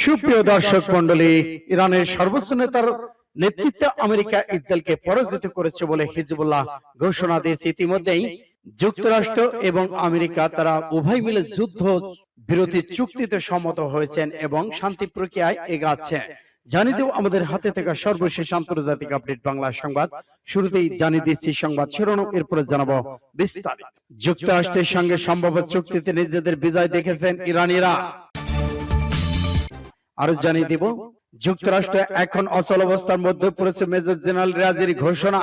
সুপ্রিয় দর্শক মন্ডলী, ইরানের সর্বোচ্চ নেতার নেতৃত্বে আমেরিকা ইসরায়েলকে পরাজিত করেছে বলে হিজবুল্লাহ ঘোষণা দিয়েছে। ইতিমধ্যেই যুক্তরাষ্ট্র এবং আমেরিকা তারা উভয় মিলে যুদ্ধ বিরতি চুক্তিতে সম্মত হয়েছেন এবং শান্তি প্রক্রিয়ায় এগাচ্ছে। জানিয়ে দেব আমাদের হাতে থাকা সর্বশেষ আন্তর্জাতিক আপডেট বাংলা সংবাদ। শুরুতেই জানিয়ে দিচ্ছি সংবাদ শিরোনাম, এরপরে জানাবো বিস্তারিত। যুক্তরাষ্ট্রের সঙ্গে সম্ভাব্য চুক্তিতে নিজেদের বিজয় দেখেছেন ইরানিরা। আরো জানিয়ে দিব, যুক্তরাষ্ট্র এখন অচল অবস্থার মধ্যে পড়েছে, মেজর জেনারেল রিয়াজির ঘোষণা।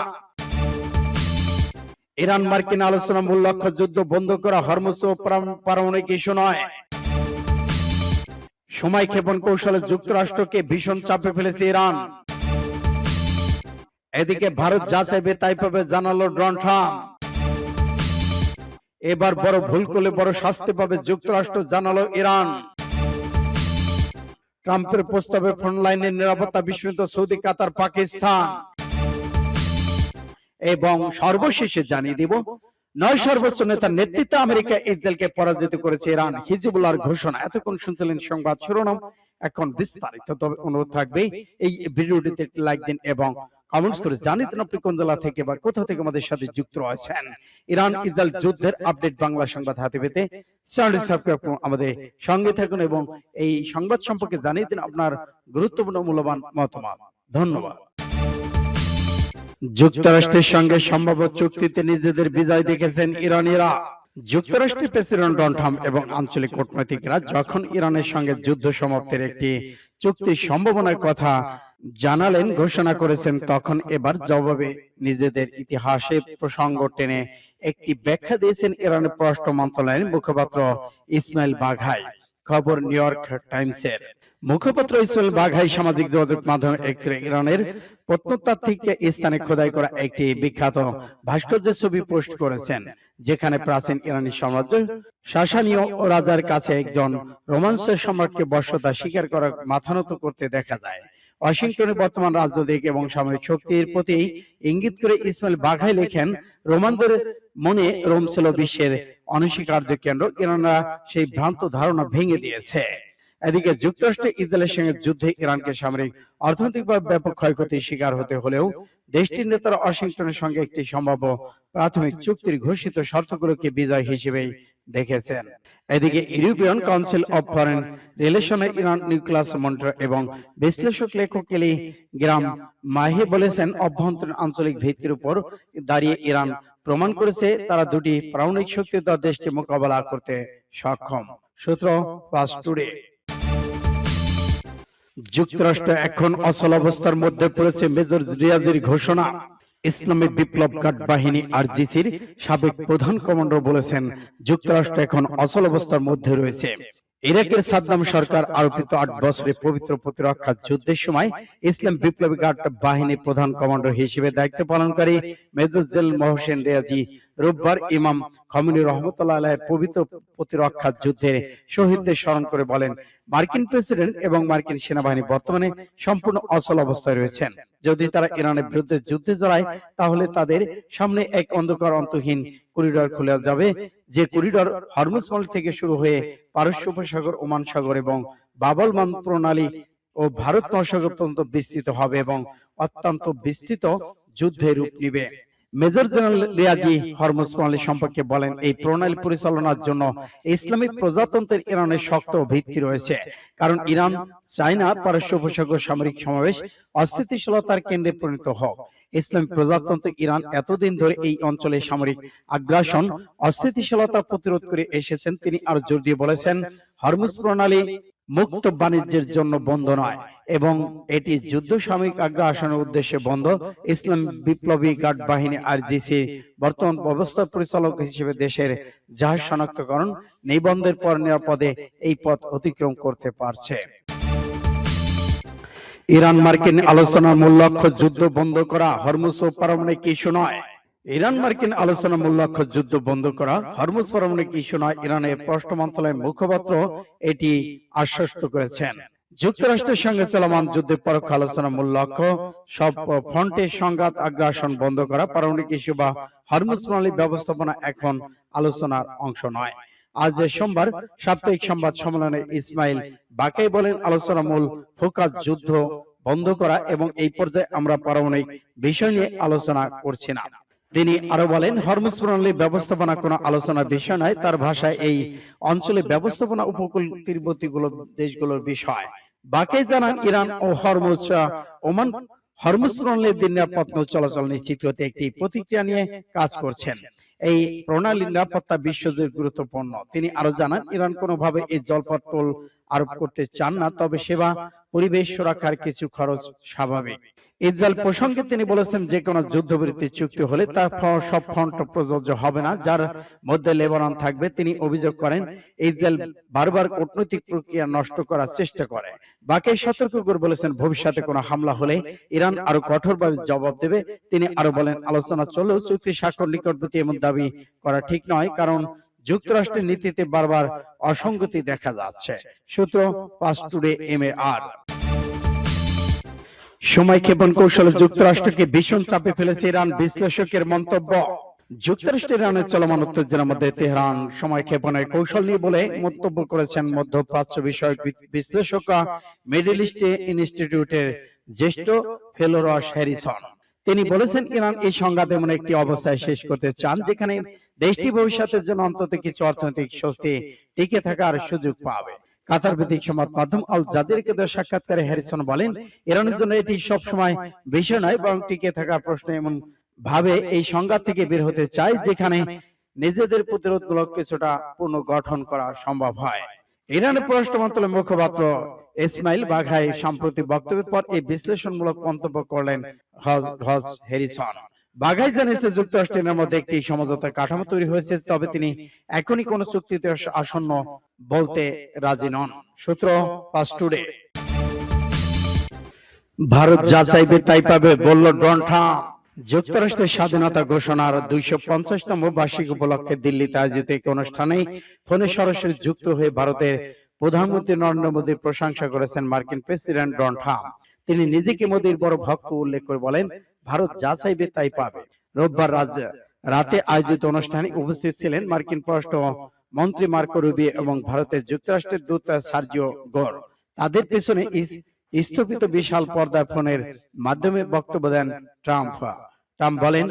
ইরান মার্কিন আলোচনা মূল লক্ষ্য যুদ্ধ বন্ধ করা, হরমুজ পারমাণবিক ইস্যু নয়। সময় ক্ষেপণ কৌশলে যুক্তরাষ্ট্রকে ভীষণ চাপে ফেলেছে ইরান। এদিকে ভারত যা চাইবে তাই পাবে, জানালো ডোনাল্ড ট্রাম্প। এবার বড় ভুল করলে বড় শাস্তি পাবে যুক্তরাষ্ট্র, জানালো ইরান। ট্রাম্পের প্রস্তাবে ফ্রন্টলাইনের নিরাপত্তা বিস্মিত সৌদি, কাতার, পাকিস্তান। এবং সর্বশেষে জানিয়ে দিব, 9 সর্বোচ্চ নেতার নেতৃত্বে আমেরিকা ইসরায়েলকে পরাজিত করেছে ইরান, হিজবুল্লাহর ঘোষণা। এতক্ষণ শুনছিলেন সংবাদ শিরোনাম, এখন বিস্তারিত। তবে অনুরোধ থাকবে এই ভিডিওটিতে একটি লাইক দিন এবং কমেন্টস করে জানিয়ে দিন আপনি কোন জেলা থেকে বা কোথা থেকে আমাদের সাথে যুক্ত রয়েছেন। ইরান ইসরায়েল যুদ্ধের আপডেট বাংলা সংবাদ হাতে পেতে চ্যানেলটি সাবস্ক্রাইব করুন, আমাদের সঙ্গে থাকুন এবং এই সংবাদ সম্পর্কে জানিয়ে দিন আপনার গুরুত্বপূর্ণ মূল্যবান মতামত। ধন্যবাদ। যুক্তরাষ্ট্রের সঙ্গে সম্ভাব্য চুক্তিতে নিজেদের বিজয় দেখেছেন ইরানিরা। যুক্তরাষ্ট্রের প্রেসিডেন্ট ডোনাল্ড ট্রাম্প এবং আঞ্চলিক কূটনীতিকরা যখন ইরানের সঙ্গে যুদ্ধ সমাপ্তির একটি চুক্তির সম্ভাবনার কথা জানালেন, ঘোষণা করেছেন, তখন এবার জবাবে নিজেদের ইতিহাসে প্রসঙ্গ টেনে একটি ব্যাখ্যা দিয়েছেন ইরানের পররাষ্ট্র মন্ত্রণালয়ের মুখপাত্র ইসমাইল বাঘাই। খবর নিউ ইয়র্ক টাইমসের। মুখপাত্র ইসমাইল বাঘাই সামাজিক যোগাযোগ মাধ্যম এক্সরে ইরানের প্রত্নতাত্ত্বিক স্থানে খোদাই করা একটি বিখ্যাত ভাস্কর্যের ছবি পোস্ট করেছেন, যেখানে প্রাচীন ইরানি সাম্রাজ্য শাসানীয় রাজার কাছে একজন রোমান্সের সম্রাটকে বশ্যতা স্বীকার করা মাথানত করতে দেখা যায়। ওয়াশিংটনের বর্তমান রাজনৈতিক এবং সামরিক শক্তির প্রতি ইঙ্গিত করে ইসমাইল বাঘাই লেখেন, রোমানদের মনে রোম ছিল বিশ্বের অনস্বীকার্য কেন্দ্র। ইরানরা সেই ভ্রান্ত ধারণা ভেঙে দিয়েছে। এদিকে যুক্তরাষ্ট্র ইসরায়েলের সঙ্গে যুদ্ধে ইরানকে সামরিক অর্থনৈতিকভাবে ব্যাপক ক্ষয়ক্ষতির শিকার হতে হলেও দেশটির নেতারা ওয়াশিংটনের সঙ্গে একটি সম্ভাব্য প্রাথমিক চুক্তির ঘোষিত শর্তগুলোকে বিজয় হিসেবে দেখেছেন। এদিকে ইউরোপিয়ান কাউন্সিল অব ফরেন রিলেশনের ইরান নিউক্লিয়াস মনিটর এবং বিশ্লেষক লেখক এলি গ্রাম মাহে বলেছেন, অভ্যন্তরীণ আঞ্চলিক ভিত্তির উপর দাঁড়িয়ে ইরান প্রমাণ করেছে তারা দুটি পারমাণবিক শক্তিধর দেশকে মোকাবেলা করতে সক্ষম। সূত্র ফাস্ট টুডে। যুক্তরাষ্ট্র এখন অচল অবস্থার মধ্যে পড়েছে, মেজর রিয়াজির ঘোষণা। ইসলামী বিপ্লব গার্ড বাহিনী আরজিসির সাবেক প্রধান কমান্ডার বলেছেন, যুক্তরাষ্ট্র এখন অচল অবস্থার মধ্যে রয়েছে। ইরাকের সাদ্দাম সরকার আরোপিত 8 বছরের পবিত্র প্রতিরক্ষা যুদ্ধের সময় ইসলাম বিপ্লবী গার্ড বাহিনীর প্রধান কমান্ডার হিসেবে দায়িত্ব পালনকারী মেজর জেনারেল মোহসেন রিয়াজি রোববার ইমাম খমেনি রহমতুল্লাহ আলাইহির পবিত্র প্রতিরক্ষা যুদ্ধের শহীদদের স্মরণ করে বলেন, মার্কিন প্রেসিডেন্ট এবং মার্কিন সেনাবাহিনী বর্তমানে সম্পূর্ণ অচল অবস্থায় রয়েছেন। যদি তারা ইরানের বিরুদ্ধে যুদ্ধে জড়ায়, তাহলে তাদের সামনে এক অন্ধকার অন্তহীন করিডোর খুলে যাবে, যে করিডোর হরমুজ প্রণালী থেকে শুরু হয়ে পারস্য উপসাগর, ওমান সাগর এবং বাবল মান প্রণালী ও ভারত মহাসাগর পর্যন্ত বিস্তৃত হবে এবং অত্যন্ত বিস্তৃত যুদ্ধে রূপ নিবে। মেজর জেনারেল রিয়াজি হরমুজ প্রণালী সম্পর্কে বলেন, এই প্রণালী পরিচালনার জন্য ইসলামিক প্রজাতন্ত্রের ইরানের শক্ত ভিত্তি রয়েছে, কারণ ইরান চায় না পারস্য উপসাগর সামরিক সমাবেশ অস্থিতিশীলতার কেন্দ্রে পরিণত হোক। ইসলামিক প্রজাতন্ত্র ইরান এতদিন ধরে এই অঞ্চলে সামরিক আগ্রাসন অস্থিতিশীলতা প্রতিরোধ করে এসেছেন। তিনি আরো জোর দিয়ে বলেছেন, হরমুজ প্রণালী মুক্ত বাণিজ্যের জন্য বন্ধ নয় এবং এটি যুদ্ধ সামরিক আগ্রাসনের উদ্দেশ্যে বন্ধ। ইসলাম বিপ্লবী গার্ড বাহিনী আরজিসি বর্তমান ব্যবস্থা পরিচালক হিসেবে দেশের জাহাজ শনাক্তকরণ নিবন্ধের পর নিরাপদে এই পথ অতিক্রম করতে পারছে। ইরান মার্কিন আলোচনার মূল লক্ষ্য যুদ্ধ বন্ধ করা, হরমুজ পারমাণবিক ইস্যু নয়। ইরান মার্কিন আলোচনার মূল লক্ষ্য যুদ্ধ বন্ধ করা, হরমুজ পারমাণবিক ইস্যু নয়। ইরানের পররাষ্ট্র মন্ত্রণালয়ের মুখপাত্র এটি আশ্বস্ত করেছেন। যুক্তরাষ্ট্রের সঙ্গে চলমান যুদ্ধের পরোক্ষ আলোচনার মূল লক্ষ্য সব ফ্রন্টে সংঘাত আগ্রাসন বন্ধ করা, পারমাণবিক ইস্যু বা হরমুজ প্রণালী ব্যবস্থাপনা এখন আলোচনার অংশ নয়। আজ সোমবার সাপ্তাহিক সংবাদ সম্মেলনে ইসমাইল বাকাই বলেন, আলোচনা মূল ফোকাস যুদ্ধ বন্ধ করা এবং এই পর্যায়ে আমরা পারমাণবিক বিষয় নিয়ে আলোচনা করছি না। তিনি আরো বলেন, হরমুজ প্রণালী ব্যবস্থাপনা কোনো আলোচনার বিষয় নয়। তার ভাষায় এই অঞ্চলে ব্যবস্থাপনা উপকূল তীরবর্তী দেশগুলোর বিষয়। বাকাই জানান, ইরান ও ওমান হরমুজ প্রণালীর নিরাপদ নৌ চলাচল নিশ্চিত করতে একটি প্রতিক্রিয়া নিয়ে কাজ করছেন। এই প্রণালীর নিরাপত্তা বিশ্বজুড়ে গুরুত্বপূর্ণ। তিনি আরো জানান, ইরান কোনোভাবে এই জলপথ টোল আরোপ করতে চান না, তবে সেবা পরিবেশ সুরক্ষার কিছু খরচ স্বাভাবিক। ইসরায়েল প্রসঙ্গে তিনি বলেছেন, যে কোনো যুদ্ধবিরতি চুক্তি হলে তা সব ফ্রন্ট প্রযোজ্য হবে না, যার মধ্যে লেবানন থাকবে। তিনি অভিযোগ করেন, ইসরায়েল বারবার কূটনৈতিক প্রক্রিয়া নষ্ট করার চেষ্টা করে। বাকাই সতর্ক করে বলেছেন, ভবিষ্যতে কোনো হামলা হলে ইরান আরো কঠোরভাবে জবাব দেবে। তিনি আরো বলেন, আলোচনা চললেও চুক্তি স্বাক্ষর নিকটবর্তী এমন দাবি করা ঠিক নয়, কারণ যুক্তরাষ্ট্রের নীতিতে বারবার অসঙ্গতি দেখা যাচ্ছে। সূত্র পাস টুডে MAR। সময় ক্ষেপণ কৌশলে যুক্তরাষ্ট্রকে ভীষণ চাপে ফেলেছে ইরান, বিশ্লেষকের মন্তব্য। যুক্তরাষ্ট্রের ইরানের চলমান উত্তেজনার মধ্যে তেহরান সময় ক্ষেপণের কৌশল নিয়ে বলে মন্তব্য করেছেন মধ্যপ্রাচ্য বিষয়ক বিশ্লেষক মিডল ইস্ট ইনস্টিটিউটের জ্যেষ্ঠ ফেলো রস হ্যারিসন। তিনি বলেছেন, ইরান এই সংঘাত এমন একটি অবস্থায় শেষ করতে চান যেখানে দেশটি ভবিষ্যতের জন্য অন্তত কিছু অর্থনৈতিক স্বস্তি টিকে থাকার সুযোগ পাবে। কাতার ভিত্তিক সংবাদ মাধ্যম আল জাজিরাকে দেওয়া সাক্ষাৎকারে হ্যারিসন বলেন, ইরানের জন্য এটি সবসময় বিষয় নয়, বরং টিকে থাকার প্রশ্ন এমন ভাবে এই সংঘাত থেকে বের হতে চায় যেখানে নিজেদের প্রতিরোধমূলক কিছুটা পুনর্গঠন করা সম্ভব হয়। ইরানের পররাষ্ট্র মন্ত্রণালয়ের মুখপাত্র ইসমাইল বাঘাই সাম্প্রতিক বক্তব্যের পর এই বিশ্লেষণমূলক মন্তব্য করলেন হ্যারিসন। বাঘাই জানিয়েছে, যুক্তরাষ্ট্রের মধ্যে একটি সমঝোতা কাঠামো তৈরি হয়েছে, তবে তিনি এখনই কোন চুক্তিতে আসন্ন বলতে রাজি নন। সূত্র ফাস্ট টুডে। ভারত যা চাইবে তাই পাবে, বলল ডোনাল্ড ট্রাম্প। যুক্তরাষ্ট্রের স্বাধীনতা ঘোষণার 250তম বার্ষিকী উপলক্ষে দিল্লিতে আয়োজিত এক অনুষ্ঠানে ফোনে সরাসরি যুক্ত হয়ে ভারতের প্রধানমন্ত্রী নরেন্দ্র মোদীর প্রশংসা করেছেন মার্কিন প্রেসিডেন্ট ডোনাল্ড ট্রাম্প। তিনি নিজেকে মোদীর বড় ভক্ত উল্লেখ করে বলেন, ভারত যা চাইবে তাই পাবে। রোববার রাতে আয়োজিত অনুষ্ঠানে উপস্থিত ছিলেন মার্কিন পররাষ্ট্র মন্ত্রী মার্কো রুবিও এবং ভারতের যুক্তরাষ্ট্রের দূত সার্জিও গোর। তাদের পেছনে স্থপিত বিশাল পর্দার ফোনের মাধ্যমে বক্তব্য দেন ট্রাম্প। ট্রাম্প বলেন,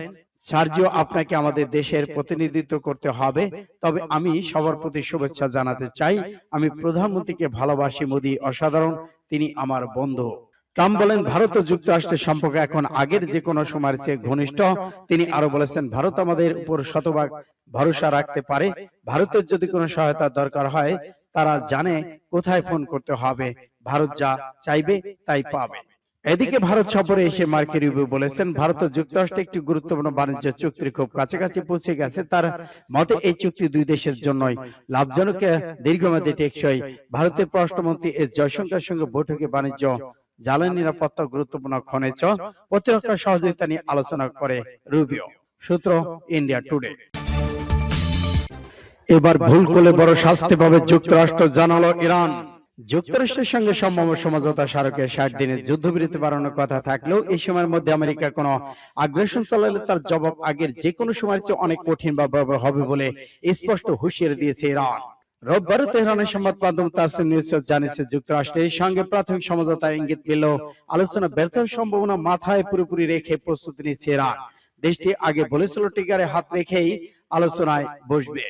সার্জিও, আপনাকে আমাদের দেশের প্রতিনিধিত্ব করতে হবে, তবে আমি সবার প্রতি শুভেচ্ছা জানাতে চাই। আমি প্রধানমন্ত্রীকে ভালোবাসি। মোদী অসাধারণ, তিনি আমার বন্ধু। ট্রাম্প বলেন, ভারত ও যুক্তরাষ্ট্রের সম্পর্ক এখন আগের যে কোনো সময়ের চেয়ে ঘনিষ্ঠ। তিনি আরো বলেছেন, ভারত আমাদের উপর শতভাগ ভরসা রাখতে পারে। ভারতের যদি কোনো সহায়তা দরকার হয়, তারা জানে কোথায় ফোন করতে হবে। ভারত যা চাইবে তাই পাবে। এদিকে ভারত সফরে এসে মার্কিন রুবিও বলেছেন, ভারত ও যুক্তরাষ্ট্র একটি গুরুত্বপূর্ণ বাণিজ্য চুক্তির খুব কাছাকাছি পৌঁছে গেছে। তার মতে এই চুক্তি দুই দেশের জন্যই লাভজনক, দীর্ঘমেয়াদী, টেকসই। ভারতের পররাষ্ট্রমন্ত্রী এস জয়শঙ্করের সঙ্গে বৈঠকে বাণিজ্য, জ্বালানি নিরাপত্তা, গুরুত্বপূর্ণ খনিজ, প্রতিরক্ষা সহযোগিতা নিয়ে আলোচনা করে রুবিও। সূত্র ইন্ডিয়া টুডে। এবার ভুল করলে বড় শাস্তি পাবে যুক্তরাষ্ট্র, জানালো ইরান। যুক্তরাষ্ট্রের সঙ্গে সম্ভাব্য সমঝোতা স্মারকে 60 দিনের যুদ্ধবিরতি বাড়ানোর কথা থাকলেও এই সময়ের মধ্যে আমেরিকা কোনো আগ্রাসন চালালে তার জবাব আগের যে কোনো সময়ের চেয়ে অনেক কঠিন বা ভয়াবহ হবে বলে স্পষ্ট হুঁশিয়ারি দিয়েছে ইরান। রোববার তেহরানের সংবাদ মাধ্যম তাসনিম নিউজ জানিয়েছে, যুক্তরাষ্ট্রের সঙ্গে প্রাথমিক সমঝোতার ইঙ্গিত পেলেও আলোচনা ব্যর্থের সম্ভাবনা মাথায় পুরোপুরি রেখে প্রস্তুতি নিচ্ছে ইরান। দেশটি আগে বলেছিল টিকারে হাত রেখেই আলোচনায় বসবে।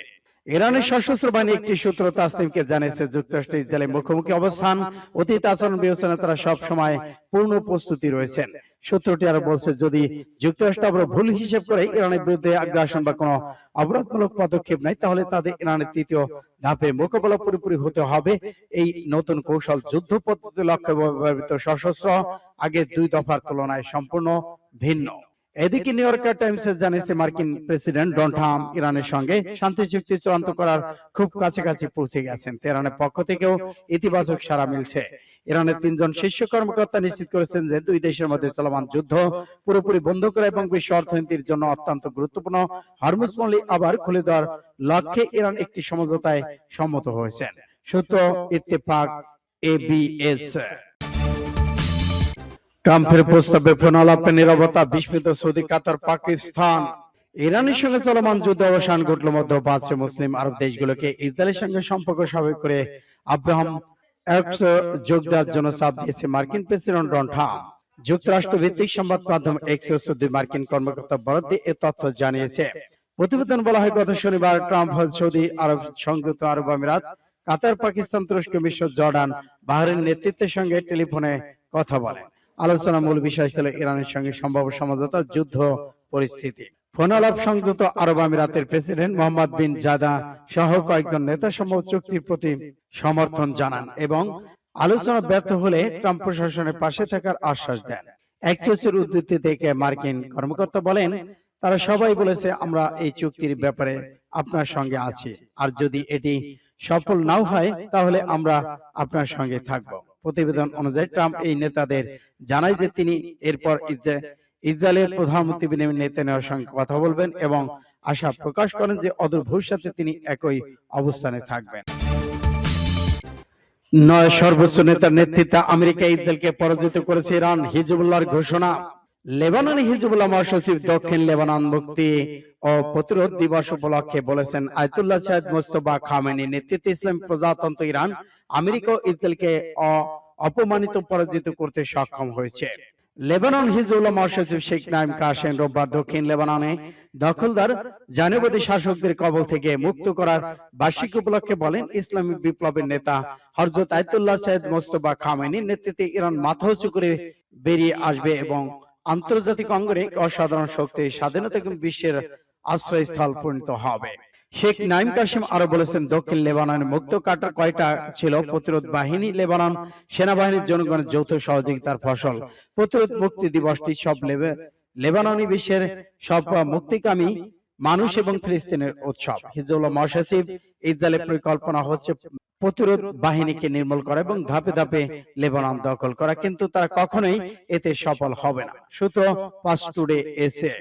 ইরানের সশস্ত্র বাহিনী একটি সূত্র তাসনিমকে জানিয়েছে, যুক্তরাষ্ট্র ইসরায়েলের মুখোমুখি অবস্থান, অতীত আচরণ বিবেচনায় তারা সব সময় পূর্ণ প্রস্তুতি রয়েছেন। সূত্রটি আরো বলছে, যদি যুক্তরাষ্ট্র আবার ভুল হিসেব করে ইরানের বিরুদ্ধে আগ্রাসন বা কোনো অপরাধমূলক পদক্ষেপ নেয়, তাহলে তাদের ইরানের তৃতীয় ধাপে মোকাবেলা পুরোপুরি হতে হবে। এই নতুন কৌশল যুদ্ধ পদ্ধতি লক্ষ্যে ব্যবহৃত সশস্ত্র আগের 2 দফার তুলনায় সম্পূর্ণ ভিন্ন। এদিকে নিউ ইয়র্কার টাইমস জানিয়েছে, মার্কিন প্রেসিডেন্ট ডোনাল্ড ট্রাম্প ইরানের সঙ্গে শান্তি চুক্তি চূড়ান্ত করার খুব কাছাকাছি পৌঁছে গেছেন। তেহরানের পক্ষ থেকেও ইতিবাচক সাড়া মিলছে। ইরানের 3 জন শীর্ষ কর্মকর্তা নিশ্চিত করেছেন যে দুই দেশের মধ্যে চলমান যুদ্ধ পুরোপুরি বন্ধ করা এবং বিশ্ব অর্থনীতির জন্য অত্যন্ত গুরুত্বপূর্ণ হরমুজ প্রণালী আবার খুলে দেওয়ার লক্ষ্যে ইরান একটি সমঝোতায় সম্মত হয়েছেন। সূত্র ইত্তেফাক ABS। ট্রাম্পের প্রস্তাবে ফোন আলাপে নীরবতা, বিস্মিত সৌদি, কাতার, পাকিস্তান। ইরানের সঙ্গে চলমান যুদ্ধ অবসান ঘটল মধ্যপ্রাচ্য মুসলিম আরব দেশগুলোকে ইসরায়েলের সঙ্গে সম্পর্ক স্বাভাবিক করে আব্রাহাম অ্যাকর্ডস যোগ দেওয়ার জন্য চাপ দিয়েছে মার্কিন প্রেসিডেন্ট ডোনাল্ড ট্রাম্প। যুক্তরাষ্ট্র ভিত্তিক সংবাদ মাধ্যম এক্সিওস দুই মার্কিন কর্মকর্তা বরাদ দিয়ে এ তথ্য জানিয়েছে। প্রতিবেদন বলা হয়, গত শনিবার ট্রাম্প সৌদি আরব, সংযুক্ত আরব আমিরাত, কাতার, পাকিস্তান, তুরস্ক, মিশর, জর্ডান, বাহরাইন নেতৃত্বের সঙ্গে টেলিফোনে কথা বলেন। আলোচনার মূল বিষয় ছিল ইরানের সঙ্গে সম্ভাব্য সমঝোতা, যুদ্ধ পরিস্থিতি। ফোন আলাপ সংযুক্ত আরব আমিরাতের প্রেসিডেন্ট মোহাম্মদ বিন জাদা সহ কয়েকজন নেতা সম্ভব চুক্তির প্রতি সমর্থন জানান এবং আলোচনা ব্যর্থ হলে ট্রাম্প প্রশাসনের পাশে থাকার আশ্বাস দেন। এক্সিওসের উদ্ধৃতি থেকে মার্কিন কর্মকর্তা বলেন, তারা সবাই বলেছে, আমরা এই চুক্তির ব্যাপারে আপনার সঙ্গে আছি, আর যদি এটি সফল নাও হয় তাহলে আমরা আপনার সঙ্গে থাকব। প্রতিবেদন অনুযায়ী ট্রাম্প এই নেতাদের জানায় যে তিনি এরপর ইসরায়েলের প্রধানমন্ত্রী বেনিয়ামিন নেতানিয়াহুর সঙ্গে কথা বলবেন এবং আশা প্রকাশ করেন যে অদূর ভবিষ্যতে তিনি একই অবস্থানে থাকবেন। 9 সর্বোচ্চ নেতার নেতৃত্বে আমেরিকা ইসরায়েলকে পরাজিত করেছে ইরান, হিজবুল্লাহর ঘোষণা। লেবাননে হিজবুল্লাহ মহাসচিব দক্ষিণ লেবানন মুক্তি ও প্রতিরোধ দিবস উপলক্ষে বলেছেন, আয়াতুল্লাহ সাইয়েদ মুজতবা খামেনি নেতৃত্বে ইসলামী প্রজাতন্ত্র ইরান আমেরিকা ও ইসরায়েলকে অপমানিত পরাজিত করতে সক্ষম হয়েছে। লেবানন হিজবুল্লাহ মহাসচিব শেখ নাঈম কাসেম রোববার দক্ষিণ লেবাননে দখলদার জানুবাদী শাসকদের কবল থেকে মুক্ত করার বার্ষিক উপলক্ষে বলেন, ইসলামী বিপ্লবের নেতা হযরত আয়াতুল্লাহ সাইয়েদ মুজতবা খামেনির নেতৃত্বে ইরান মাথা উঁচু করে বেরিয়ে আসবে এবং আন্তর্জাতিক অঙ্গনে অসাধারণ শক্তি, স্বাধীনতা এবং বিশ্বের আশ্রয়স্থল পরিণত হবে। শেখ নাঈম কাসেম আরো বলেছেন, দক্ষিণ লেবাননের মুক্ত কাটার কয়টা ছিল প্রতিরোধ বাহিনী, লেবানন সেনাবাহিনীর জনগণের যৌথ সহযোগিতার ফসল। প্রতিরোধ মুক্তি দিবসটি সব লেবাননি বিশ্বের সব মুক্তিকামী মানুষ এবং ফিলিস্তিনের উৎসব। হিজবুল্লাহ মহাসচিব ইসরায়েলের পরিকল্পনা হচ্ছে প্রতিরোধ বাহিনীকে নির্মূল করা এবং ধাপে ধাপে লেবানন দখল করা, কিন্তু তারা কখনোই এতে সফল হবে না। সূত্র পাঁচ টুডে এসে।